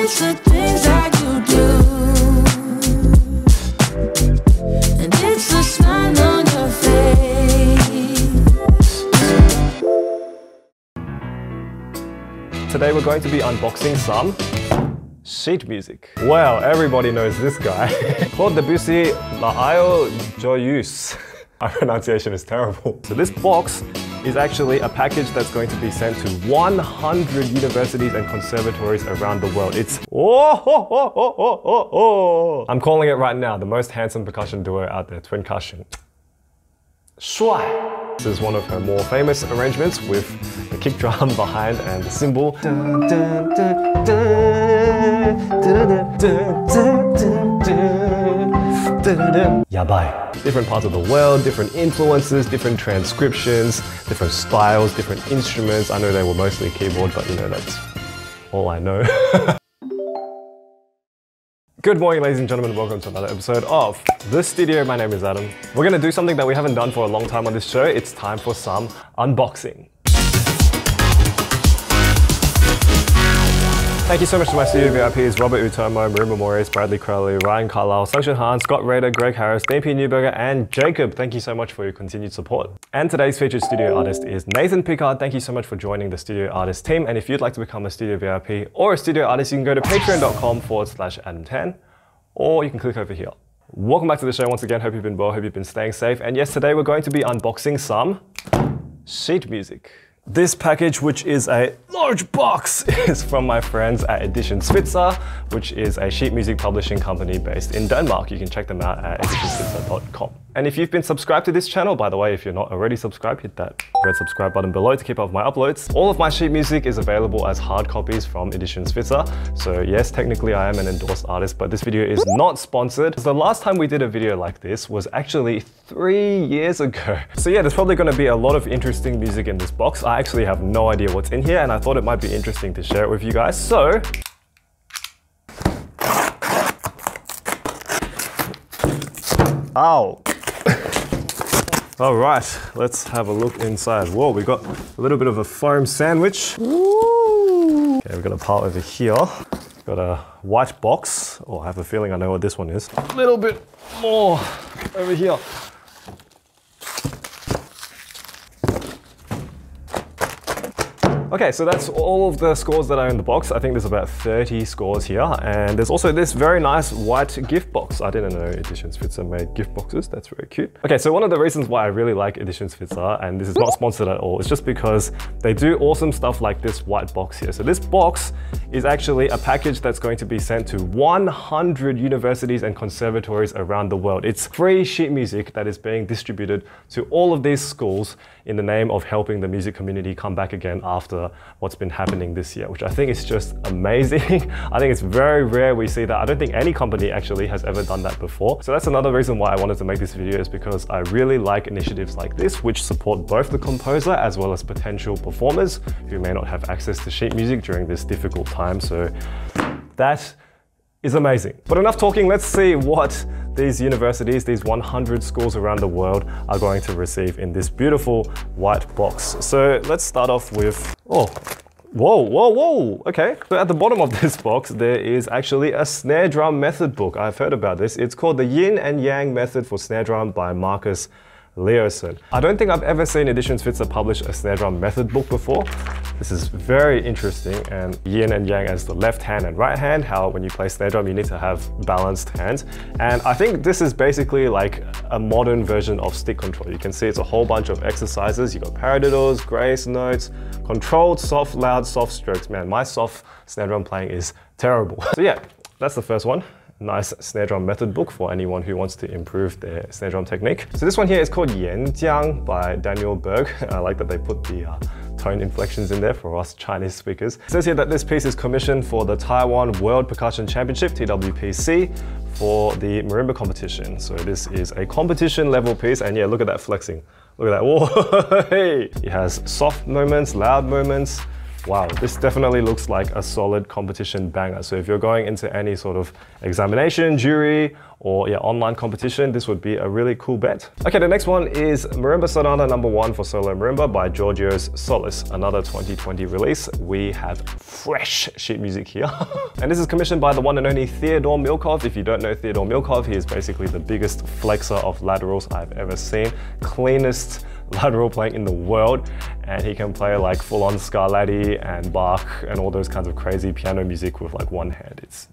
it's the things that you do, and it's the smile on your face. Today we're going to be unboxing some sheet music. Well, everybody knows this guy. Called Debussy Joyeuse. My pronunciation is terrible. So this box is actually a package that's going to be sent to 100 universities and conservatories around the world. It's I'm calling it right now, the most handsome percussion duo out there, Twincussion. Shuai. This is one of her more famous arrangements with the kick drum behind and the cymbal. Yabai. Different parts of the world, different influences, different transcriptions, different styles, different instruments. I know they were mostly keyboard, but you know, that's all I know. Good morning, ladies and gentlemen. Welcome to another episode of The Studio. My name is Adam. We're gonna do something that we haven't done for a long time on this show. It's time for some unboxing. Thank you so much to my studio VIPs, Robert Oetomo, Marimba Morris, Bradley Crowley, Ryan Carlisle, Sunshine Han, Scott Rader, Greg Harris, Dane P. Newberger, and Jacob. Thank you so much for your continued support. And today's featured studio artist is Nathan Pickard. Thank you so much for joining the studio artist team. And if you'd like to become a studio VIP or a studio artist, you can go to patreon.com/Adam10, or you can click over here. Welcome back to the show once again. Hope you've been well, hope you've been staying safe. And yes, today we're going to be unboxing some sheet music. This package, which is a large box, is from my friends at SVITZER'S, which is a sheet music publishing company based in Denmark. You can check them out at editionsvitzer.com. And if you've been subscribed to this channel, by the way, if you're not already subscribed, hit that red subscribe button below to keep up with my uploads. All of my sheet music is available as hard copies from SVITZER'S. So yes, technically I am an endorsed artist, but this video is not sponsored. The last time we did a video like this was actually 3 years ago. So yeah, there's probably going to be a lot of interesting music in this box. I actually have no idea what's in here, and I thought it might be interesting to share it with you guys. So ow. All right, let's have a look inside. Whoa, we got a little bit of a foam sandwich. Ooh. Okay, we've got a pile over here. Got a white box. Oh, I have a feeling I know what this one is. A little bit more over here. Okay, so that's all of the scores that are in the box. I think there's about 30 scores here. And there's also this very nice white gift box. I didn't know SVITZER'S made gift boxes. That's very cute. Okay, so one of the reasons why I really like SVITZER'S, and this is not sponsored at all, it's just because they do awesome stuff like this white box here. So this box is actually a package that's going to be sent to 100 universities and conservatories around the world. It's free sheet music that is being distributed to all of these schools in the name of helping the music community come back again after what's been happening this year, which I think is just amazing. I think it's very rare we see that. I don't think any company actually has ever done that before. So that's another reason why I wanted to make this video, is because I really like initiatives like this, which support both the composer as well as potential performers who may not have access to sheet music during this difficult time. So that is amazing. But enough talking, let's see what these universities, these 100 schools around the world are going to receive in this beautiful white box. So let's start off with, oh, whoa. Okay, so at the bottom of this box, there is actually a snare drum method book. I've heard about this. It's called the Yin and Yang Method for Snare Drum by Markus, Leoson. I don't think I've ever seen SVITZER'S publish a snare drum method book before. This is very interesting, and yin and yang as the left hand and right hand, how when you play snare drum you need to have balanced hands. And I think this is basically like a modern version of stick control. You can see it's a whole bunch of exercises. You got paradiddles, grace notes, controlled, soft, loud, soft strokes. Man, my soft snare drum playing is terrible. So yeah, that's the first one. Nice snare drum method book for anyone who wants to improve their snare drum technique. So this one here is called Jiang by Berg. I like that they put the tone inflections in there for us Chinese speakers. It says here that this piece is commissioned for the Taiwan World Percussion Championship, TWPC, for the marimba competition. So this is a competition level piece, and yeah, look at that flexing. Look at that, whoa, hey! It has soft moments, loud moments, wow, this definitely looks like a solid competition banger. So if you're going into any sort of examination, jury, or online competition, this would be a really cool bet. Okay, the next one is Marimba Sonata #1 for solo marimba by Georgios Tsolis, another 2020 release. We have fresh sheet music here. And this is commissioned by the one and only Theodore Milkov. If you don't know Theodore Milkov, he is basically the biggest flexer of laterals I've ever seen. Cleanest lateral playing in the world, and he can play like full-on Scarlatti and Bach and all those kinds of crazy piano music with like one hand. It's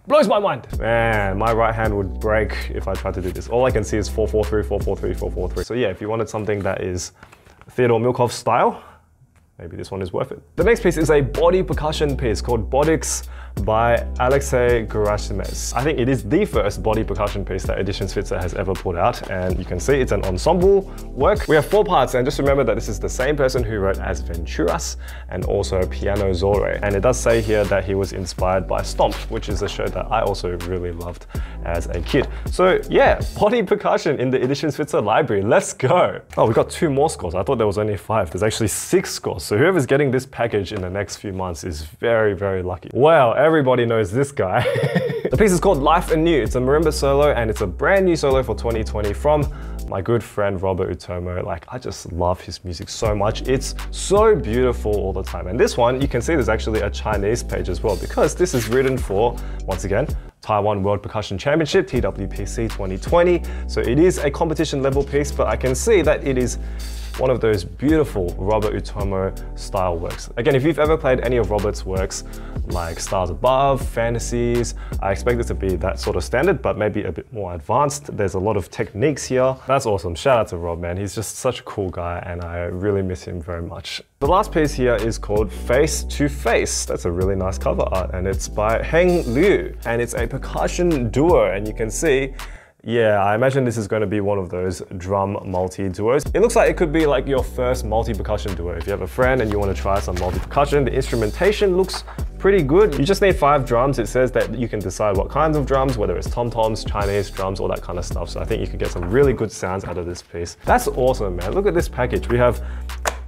blows my mind. Man, my right hand would break if I tried to do this. All I can see is 4-4-3, 4-4-3, 4-4-3. So yeah, if you wanted something that is Theodore Milkov style, maybe this one is worth it. The next piece is a body percussion piece called Bodix by Alexej Gerassimez. I think it is the first body percussion piece that Edition Svitzer has ever put out, and you can see it's an ensemble work. We have 4 parts, and just remember that this is the same person who wrote As Venturas and also Piano Zorre. And it does say here that he was inspired by Stomp, which is a show that I also really loved as a kid. So yeah, body percussion in the Edition Svitzer library. Let's go. Oh, we got 2 more scores. I thought there was only 5. There's actually 6 scores. So whoever's getting this package in the next few months is very, very lucky. Well, everybody knows this guy. The piece is called Life Anew. It's a marimba solo, and it's a brand new solo for 2020 from my good friend Robert Oetomo. Like, I just love his music so much. It's so beautiful all the time. And this one, you can see there's actually a Chinese page as well, because this is written for, once again, Taiwan World Percussion Championship, TWPC 2020. So it is a competition level piece, but I can see that it is one of those beautiful Robert Oetomo style works. Again, if you've ever played any of Robert's works, like Stars Above, Fantasies, I expect it to be that sort of standard, but maybe a bit more advanced. There's a lot of techniques here. That's awesome. Shout out to Rob, man. He's just such a cool guy, and I really miss him very much. The last piece here is called Face to Face. That's a really nice cover art, and it's by Heng Liu, and it's a percussion duo, and you can see, yeah, I imagine this is going to be one of those drum multi-duos. It looks like it could be like your first multi-percussion duo. If you have a friend and you want to try some multi-percussion, the instrumentation looks pretty good. You just need 5 drums. It says that you can decide what kinds of drums, whether it's tom-toms, Chinese drums, all that kind of stuff. So I think you can get some really good sounds out of this piece. That's awesome, man. Look at this package. We have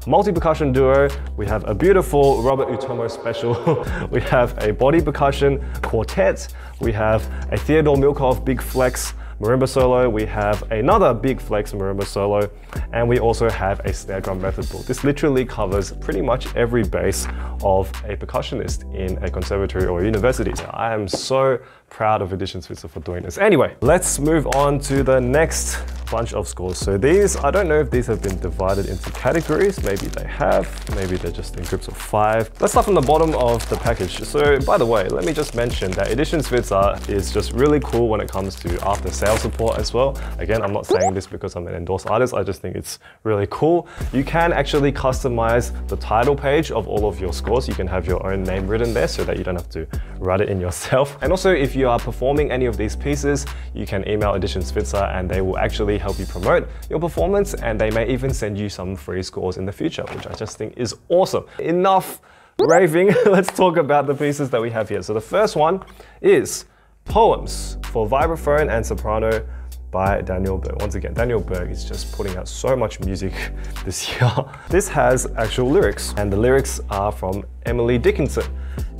multi-percussion duo, we have a beautiful Robert Oetomo special, we have a body percussion quartet, we have a Theodore Milkov Big Flex marimba solo, we have another Big Flex marimba solo, and we also have a snare drum method book. This literally covers pretty much every base of a percussionist in a conservatory or university. So I am so proud of Edition Svitzer for doing this. Anyway, let's move on to the next bunch of scores. So these, I don't know if these have been divided into categories. Maybe they have, maybe they're just in groups of 5. Let's start from the bottom of the package. So by the way, let me just mention that Edition Svitzer is just really cool when it comes to after sales support as well. Again, I'm not saying this because I'm an endorsed artist, I just think it's really cool. You can actually customize the title page of all of your scores. You can have your own name written there so that you don't have to write it in yourself. And also, if you are performing any of these pieces, you can email Edition Svitzer and they will actually help you promote your performance, and they may even send you some free scores in the future, which I just think is awesome. Enough raving, let's talk about the pieces that we have here. So the first one is Poems for vibraphone and soprano by Daniel Berg. Once again, Daniel Berg is just putting out so much music this year. This has actual lyrics, and the lyrics are from Emily Dickinson.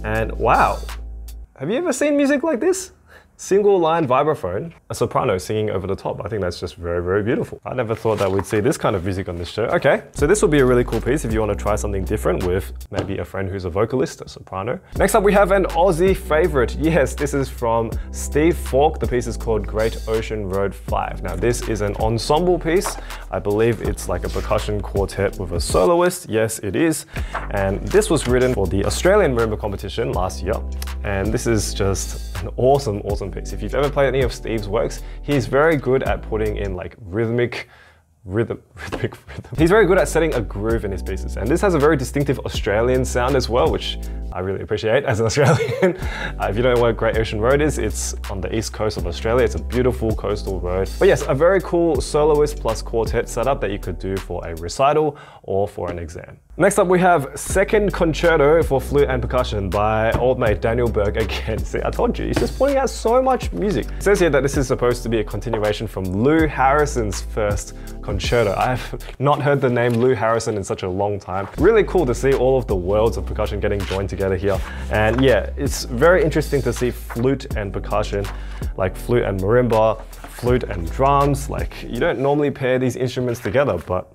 And wow, have you ever seen music like this? Single line vibraphone, a soprano singing over the top. I think that's just very, very beautiful. I never thought that we'd see this kind of music on this show. Okay, so this will be a really cool piece if you want to try something different with maybe a friend who's a vocalist, a soprano. Next up, we have an Aussie favorite. Yes, this is from Steve Falk. The piece is called Great Ocean Road 5. Now, this is an ensemble piece. I believe it's like a percussion quartet with a soloist. Yes, it is. And this was written for the Australian Marimba competition last year. And this is just an awesome, awesome piece. If you've ever played any of Steve's works, he's very good at putting in like rhythmic rhythm. He's very good at setting a groove in his pieces. And this has a very distinctive Australian sound as well, which I really appreciate as an Australian. If you don't know what Great Ocean Road is, it's on the east coast of Australia. It's a beautiful coastal road. But yes, a very cool soloist plus quartet setup that you could do for a recital or for an exam. Next up we have Second Concerto for Flute and Percussion by old mate Daniel Berg again. See, I told you, he's just pointing out so much music. It says here that this is supposed to be a continuation from Lou Harrison's first concerto. I have not heard the name Lou Harrison in such a long time. Really cool to see all of the worlds of percussion getting joined together here. And yeah, it's very interesting to see flute and percussion, like flute and marimba, flute and drums. Like, you don't normally pair these instruments together, but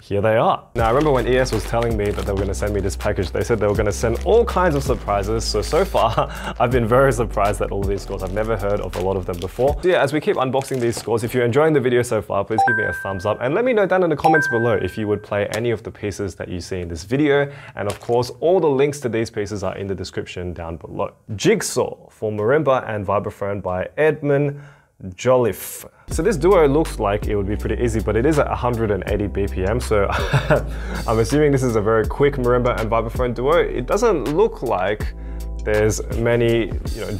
here they are. Now, I remember when ES was telling me that they were going to send me this package, they said they were going to send all kinds of surprises. So far, I've been very surprised at all of these scores. I've never heard of a lot of them before. So yeah, as we keep unboxing these scores, if you're enjoying the video so far, please give me a thumbs up and let me know down in the comments below if you would play any of the pieces that you see in this video. And of course, all the links to these pieces are in the description down below. Jigsaw for marimba and vibraphone by Edmund, Jolliffe. So this duo looks like it would be pretty easy, but it is at 180 BPM, so I'm assuming this is a very quick marimba and vibraphone duo. It doesn't look like there's many,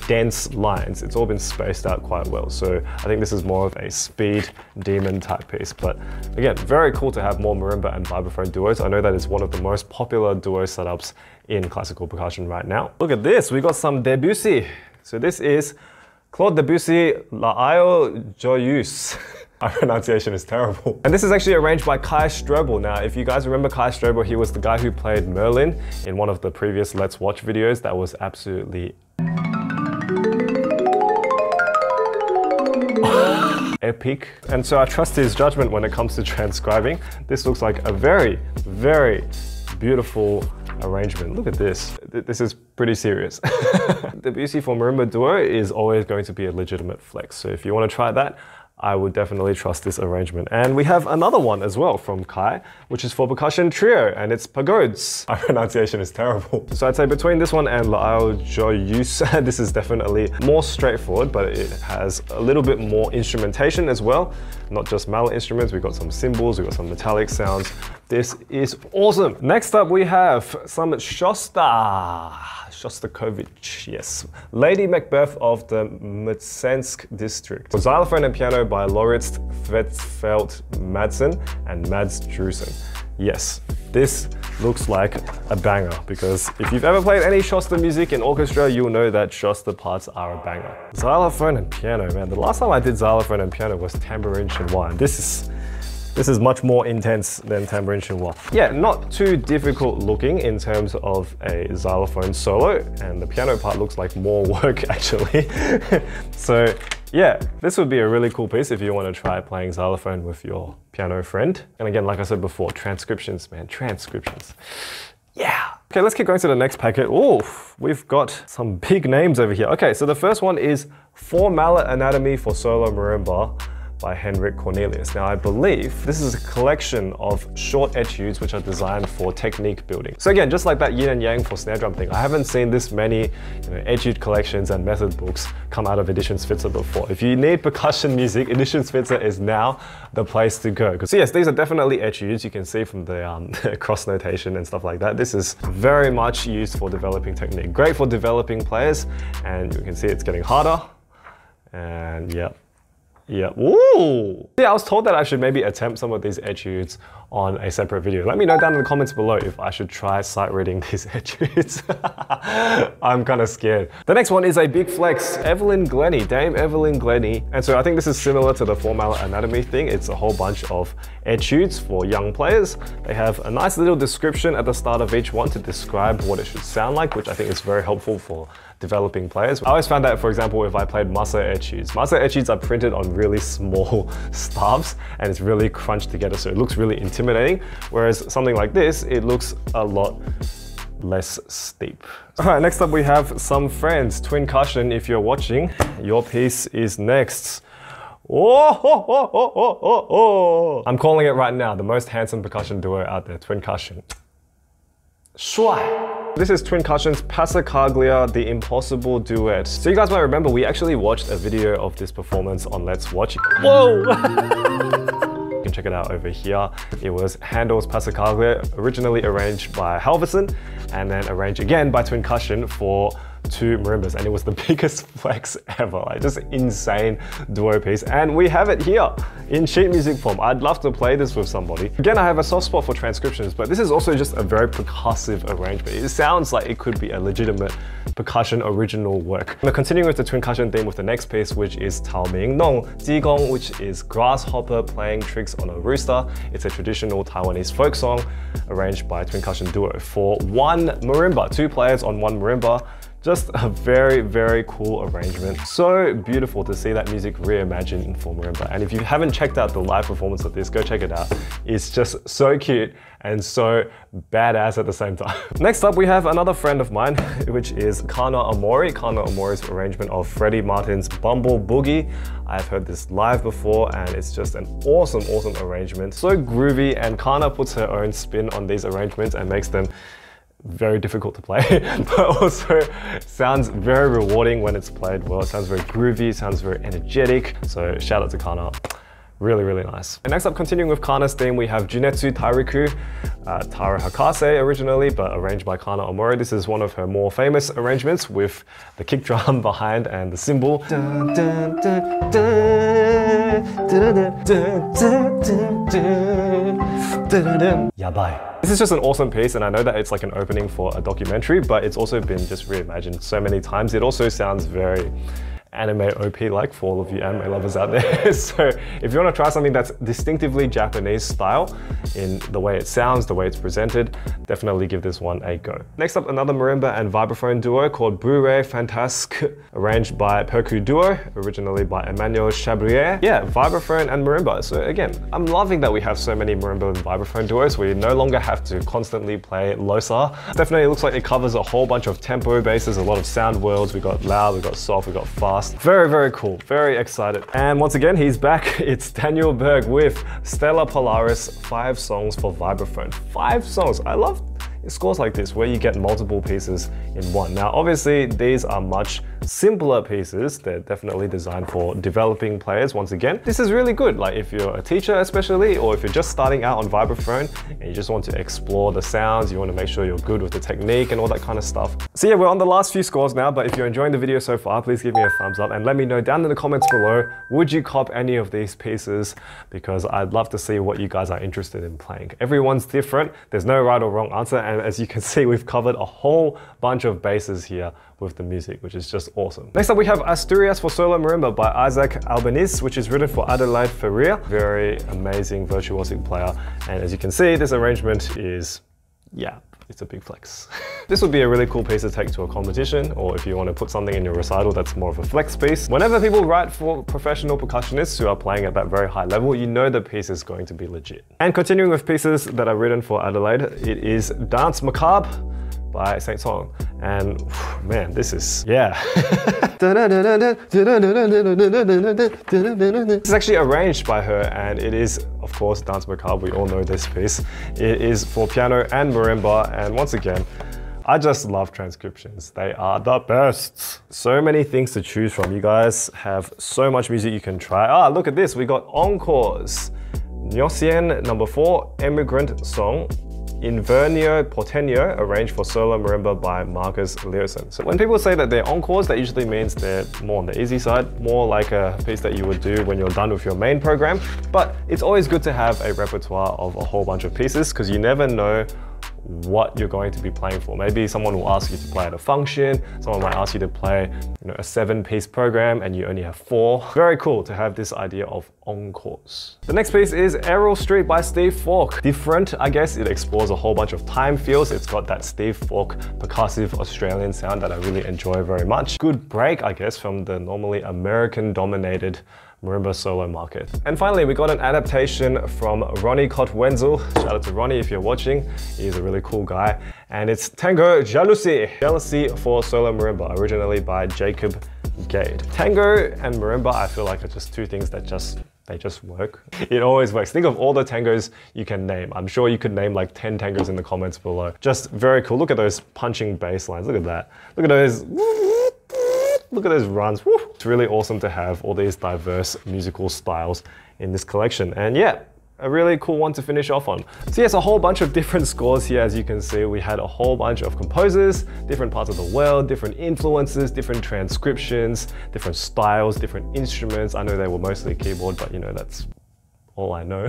dense lines. It's all been spaced out quite well. So I think this is more of a speed demon type piece. But again, very cool to have more marimba and vibraphone duos. I know that is one of the most popular duo setups in classical percussion right now. Look at this, we got some Debussy. So this is Claude Debussy, Joyeuse. My pronunciation is terrible. And this is actually arranged by Kai Strobel. Now, if you guys remember Kai Strobel, he was the guy who played Merlin in one of the previous Let's Watch videos. That was absolutely epic. And so I trust his judgment when it comes to transcribing. This looks like a very, very beautiful arrangement. Look at this. This is pretty serious. Debussy for marimba duo is always going to be a legitimate flex. So if you want to try that, I would definitely trust this arrangement. And we have another one as well from Kai, which is for percussion trio, and it's pagodes. My pronunciation is terrible. So I'd say between this one and Joyeuse, this is definitely more straightforward, but it has a little bit more instrumentation as well. Not just mallet instruments, we've got some cymbals, we've got some metallic sounds. This is awesome. Next up we have some Shostakovich, yes. Lady Macbeth of the Mtsensk district. For xylophone and piano by Lauritz Tvedsfeld Madsen and Mads Drusen. Yes, this looks like a banger, because if you've ever played any Shosta music in orchestra, you'll know that Shosta parts are a banger. Xylophone and piano, man. The last time I did xylophone and piano was Tambourine Chinois. This is much more intense than Tambourine Chinois. Yeah, not too difficult looking in terms of a xylophone solo, and the piano part looks like more work actually. So yeah, this would be a really cool piece if you want to try playing xylophone with your piano friend. And again, like I said before, transcriptions, man, transcriptions. Yeah. Okay, let's keep going to the next packet. Oh, we've got some big names over here. Okay, so the first one is For Mallet Anatomy for Solo Marimba by Henrik Cornelius. Now, I believe this is a collection of short etudes which are designed for technique building. So again, just like that yin and yang for snare drum thing, I haven't seen this many etude collections and method books come out of Edition Svitzer before. If you need percussion music, Edition Svitzer is now the place to go. So yes, these are definitely etudes. You can see from the cross notation and stuff like that. This is very much used for developing technique. Great for developing players, and you can see it's getting harder. And yeah. Yeah, ooh! Yeah, I was told that I should maybe attempt some of these etudes on a separate video. Let me know down in the comments below if I should try sight reading these etudes. I'm kind of scared. The next one is a big flex, Evelyn Glennie, Dame Evelyn Glennie. And so I think this is similar to the For Mallet Anatomy thing. It's a whole bunch of etudes for young players. They have a nice little description at the start of each one to describe what it should sound like, which I think is very helpful for developing players. I always found that, for example, if I played Masa etudes. Masa etudes are printed on really small stubs and it's really crunched together, so it looks really intimidating. Whereas something like this, it looks a lot less steep. All right, next up we have Some Friends, Twincussion. If you're watching, your piece is next. Oh. I'm calling it right now, the most handsome percussion duo out there, Twincussion. Shuai. This is Twincussion's Passacaglia, the Impossible Duet. So you guys might remember, we actually watched a video of this performance on Let's Watch. Whoa! You can check it out over here. It was Handel's Passacaglia, originally arranged by Halverson, and then arranged again by Twincussion for 2 marimbas, and it was the biggest flex ever. Like, just insane duo piece. And we have it here in sheet music form. I'd love to play this with somebody. Again, I have a soft spot for transcriptions, but this is also just a very percussive arrangement. It sounds like it could be a legitimate percussion original work. We're continuing with the Twincussion theme with the next piece, which is Tao Ming Nong Jigong, which is Grasshopper Playing Tricks on a Rooster. It's a traditional Taiwanese folk song arranged by Twincussion duo for 1 marimba, 2 players on 1 marimba. Just a very, very cool arrangement. So beautiful to see that music reimagined for marimba. And if you haven't checked out the live performance of this, go check it out. It's just so cute and so badass at the same time. Next up, we have another friend of mine, which is Kana Omori. Kana Omori's arrangement of Freddie Martin's Bumble Boogie. I've heard this live before and it's just an awesome, awesome arrangement. So groovy, and Kana puts her own spin on these arrangements and makes them very difficult to play, but also sounds very rewarding when it's played well. It sounds very groovy, sounds very energetic. So shout out to Kana. Really, really nice. And next up, continuing with Kana's theme, we have Junetsu Tairiku, Taro Hakase originally, but arranged by Kana Omori. This is one of her more famous arrangements with the kick drum behind and the cymbal. Yabai. This is just an awesome piece, and I know that it's like an opening for a documentary, but it's also been just reimagined so many times. It also sounds very anime OP-like for all of you anime lovers out there. So if you want to try something that's distinctively Japanese style in the way it sounds, the way it's presented, definitely give this one a go. Next up, another marimba and vibraphone duo called Bourrée Fantasque, arranged by Percu Duo, originally by Emmanuel Chabrier. Yeah, vibraphone and marimba. So again, I'm loving that we have so many marimba and vibraphone duos. We no longer have to constantly play Losa. Definitely looks like it covers a whole bunch of tempo bases, a lot of sound worlds. We got loud, we got soft, we got fast. Very, very cool. Very excited. And once again, he's back. It's Daniel Berg with Stella Polaris, 5 songs for vibraphone. 5 songs. I love scores like this where you get multiple pieces in one. Now, obviously, these are much simpler pieces. They're definitely designed for developing players. Once again, this is really good. Like if you're a teacher especially, or if you're just starting out on vibraphone and you just want to explore the sounds, you want to make sure you're good with the technique and all that kind of stuff. So yeah, we're on the last few scores now, but if you're enjoying the video so far, please give me a thumbs up and let me know down in the comments below, would you cop any of these pieces? Because I'd love to see what you guys are interested in playing. Everyone's different. There's no right or wrong answer. And as you can see, we've covered a whole bunch of bases here with the music, which is just awesome. Next up, we have Asturias for Solo Marimba by Isaac Albanese, which is written for Adelaide Ferrier. Very amazing virtuosic player. And as you can see, this arrangement is, yeah, it's a big flex. This would be a really cool piece to take to a competition, or if you want to put something in your recital that's more of a flex piece. Whenever people write for professional percussionists who are playing at that very high level, you know the piece is going to be legit. And continuing with pieces that are written for Adelaide, it is Danse Macabre by Saint-Saens. And man, this is, yeah. This is actually arranged by her, and it is, of course, Danse Macabre. We all know this piece. It is for piano and marimba, and once again, I just love transcriptions. They are the best. So many things to choose from. You guys have so much music you can try. Ah, look at this. We got encores. Nyosien number 4, Emigrant Song. Invernio Porteño, arranged for solo marimba by Markus Leoson. So when people say that they're encores, that usually means they're more on the easy side, more like a piece that you would do when you're done with your main program. But it's always good to have a repertoire of a whole bunch of pieces, because you never know what you're going to be playing for. Maybe someone will ask you to play at a function, someone might ask you to play, a 7-piece program and you only have 4. Very cool to have this idea of encores. The next piece is Errol Street by Steve Falk. Different, I guess. It explores a whole bunch of time feels. It's got that Steve Falk percussive Australian sound that I really enjoy very much. Good break, I guess, from the normally American-dominated marimba solo market. And finally, we got an adaptation from Ronnie Cott-Wenzel. Shout out to Ronnie if you're watching. He's a really cool guy. And it's Tango Jalousie. Jealousy for solo marimba, originally by Jacob Gade. Tango and marimba, I feel like are just two things that they just work. It always works. Think of all the tangos you can name. I'm sure you could name like 10 tangos in the comments below. Just very cool. Look at those punching bass lines. Look at that. Look at those. Look at those runs. Woo. It's really awesome to have all these diverse musical styles in this collection. And yeah, a really cool one to finish off on. So yes, a whole bunch of different scores here. As you can see, we had a whole bunch of composers, different parts of the world, different influences, different transcriptions, different styles, different instruments. I know they were mostly keyboard, but you know, that's all I know.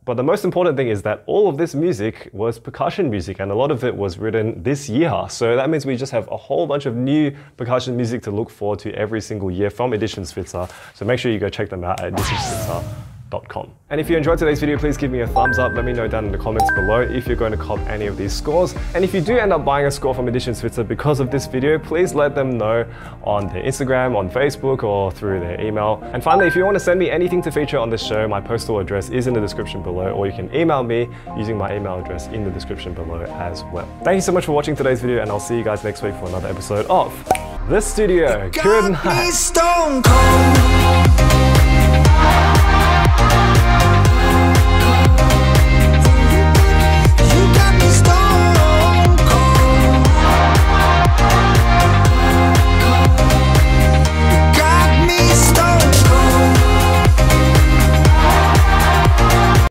But the most important thing is that all of this music was percussion music, and a lot of it was written this year. So that means we just have a whole bunch of new percussion music to look forward to every single year from Edition Svitzer. So make sure you go check them out at editionsvitzer.com. And if you enjoyed today's video, please give me a thumbs up. Let me know down in the comments below if you're going to cop any of these scores. And if you do end up buying a score from Edition Svitzer because of this video, please let them know on their Instagram, on Facebook, or through their email. And finally, if you want to send me anything to feature on this show, my postal address is in the description below, or you can email me using my email address in the description below as well. Thank you so much for watching today's video, and I'll see you guys next week for another episode of The Studio. Good night.